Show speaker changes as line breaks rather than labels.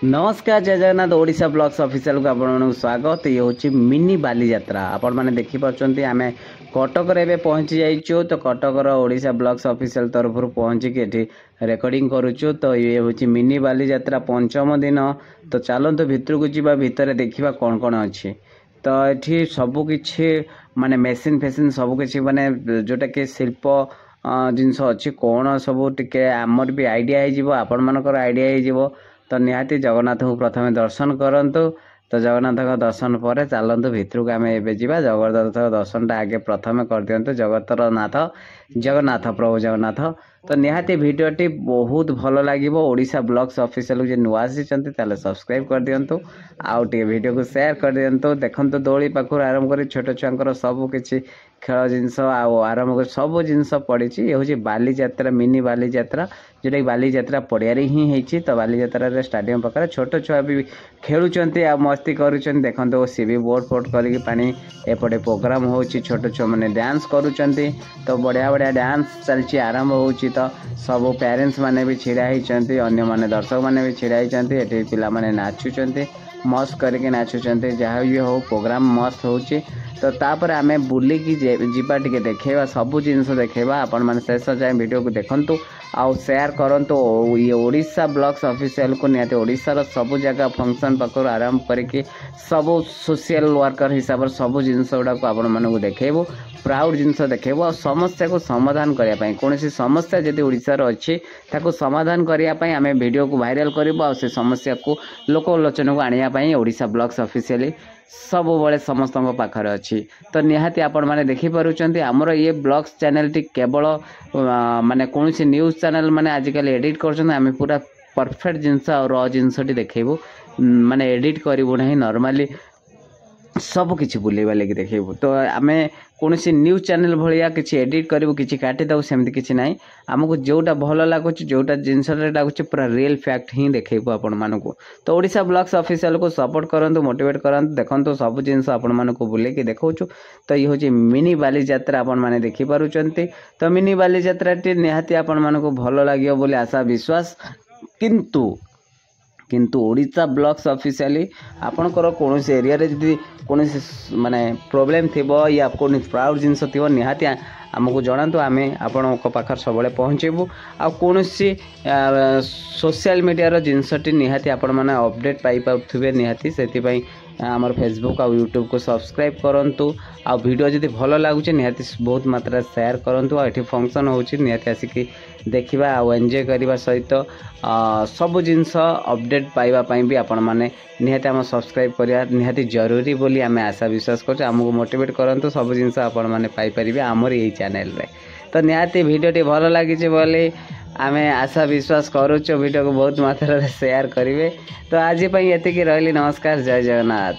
नमस्कार जय Jagannath Odisha blogs official को आपण स्वागत। ये हूँ मिनी बाली यात्रा आपण मैंने देखिपुं आम कटक रे पहुँची जाइचु। तो कटकर ओडिशा ब्लॉग्स ऑफिशियल तरफ पहुँचिक ये रेकर्डिंग करुचु। तो ये हूँ मिनी बाली यात्रा पंचम दिन। तो चलतु भितर को जीवा भितर देखा कौन कौन अच्छी। तो ये सबकि माने मेसीन फेसीन सबकि माने जोटा कि शिल्प जिनस अच्छी कौन सब टे आमर भी आइडिया हो आपण मानकर आइडिया हो। तो निहाती जगन्नाथ को प्रथम दर्शन करंतु। तो जगन्नाथ का दर्शन पर चलतु भितर को आम एवं जा जगन्नाथ दर्शन टा आगे प्रथम कर दिंतु। जगतर नाथ जगन्नाथ प्रभु जगन्नाथ। तो निहाती भिडटी बहुत भल लगे। ओडिशा ब्लॉग्स ऑफिशियल जो नुआ आसी सब्सक्राइब कर दिंतु। आउ टे वीडियो को शेयर कर दिंतु। देखंतु दोली पाखर आरंभ कर छोट छुआंकर सब किसी खेल जिनस आरंभ कर सब जिनस पड़ी। ये हूँ बाली यात्रा मिनी बाली यात्रा जोटा कि बाली यात्रा पड़िया ही होती। तो बाली यात्रा स्टाडियम पाखे छोट छुआ भी खेलुंट आ मस्ती करुँच। देखो सी भी बोट फोट करके पानी एपटे प्रोग्राम हो छोट छुआ मैंने डांस करुँच। तो बढ़िया बढ़िया डांस चलती आरंभ हो। तो सब पेरेंट्स माने भी छिड़ा होती अन्य माने दर्शक माने भी छिड़ा होती। ये पिला माने नाचुंट मस्त करके नाचुंट जहाँ भी हो प्रोग्राम मस्त हो। तो तापर आम बुलिकी जीवा टे देखा सब जिनस देखा आपण मैंने शेष जाए वीडियो को देखु आउ शेयर करंतु। ये ओडिशा ब्लॉग्स ऑफिशियल को निहाती ओडिशार सब जगह फंक्शन पाखर आरंभ करके सब सोशल वर्कर हिसाब से सब जिनस गुड़ा को आपण मानक देखो प्राउड जिनस देखो आ समस्या को समाधान करने कौन समस्या जदि ओडिशार अच्छी ताको समाधान करने आम वीडियो को वायरल करूँ से समस्या को लोकलोचन को आने ओडिशा ब्लॉग्स ऑफिशियल सब बड़े समस्त पाखर अच्छी। तो निहाती आपण मैंने देखिपुं आमर ये ब्लॉग्स चैनल टी केवल माने कौन सी न्यूज़ चैनल माने आजिकल एडिट कर पूरा परफेक्ट जिनस और र जिनस देखेबू माने एडिट करूँ ना नॉर्मली सब किसी बुलेवा लगे देखेबू। तो आम कौन सी न्यूज़ चैनल भाया किसी एडिट करूँ कि काटिदेव सेमती किसी ना आमको जोटा भल लगुच जोटा जिनस लगुच पूरा रियल फैक्ट ही देखेबू आपण मानक। तो ओडिशा ब्लॉग्स ऑफिशियल को सपोर्ट करंतु मोटिवेट करंतु देखंतु सब जिनस आपण मानक बुलेकी देखौछु। तो ये हूँ मिनी बाली यात्रा आपण माने देखि पारुचंती। तो मिनी बाली यात्रा टी निहाती आपण मानक भल लागियो बोली आशा विश्वास। किंतु ओडिशा ब्लॉग्स ऑफिशियली आपणकर कौन एरिया रे जदि कौन माने प्रोब्लेम थी या कौन प्राउड जिनस थी निहाती आमको जनातु आम आपण पाखर सब पहुँचेबू। आ कौन सोशल मीडिया जिनसटी निहाती आपण मैंने अपडेट पाइपे निहाती से आमर फेसबुक आ यूट्यूब को सब्सक्राइब करंतु। आ वीडियो जदि भल लगुच निहाती बहुत मात्रा शेयर करंतु। आ फंक्शन होची निहाती आसिकी देखा आ एंजॉय करने सहित सब जिनस अपडेट पाइबापी भी आपण मैंने निहाती आम सब्सक्राइब करिया निहाती जरूरी बोली आम आशा विश्वास कर आमको मोटिवेट करंतु सब जिनस आपण मैंने पाइपर आमर यही चैनल रे। तो निहाती वीडियो भल लगी बोली आम आशा विश्वास करुचु वीडियो को बहुत मात्रा शेयर करेंगे। तो आज ये रही नमस्कार जय जगन्नाथ।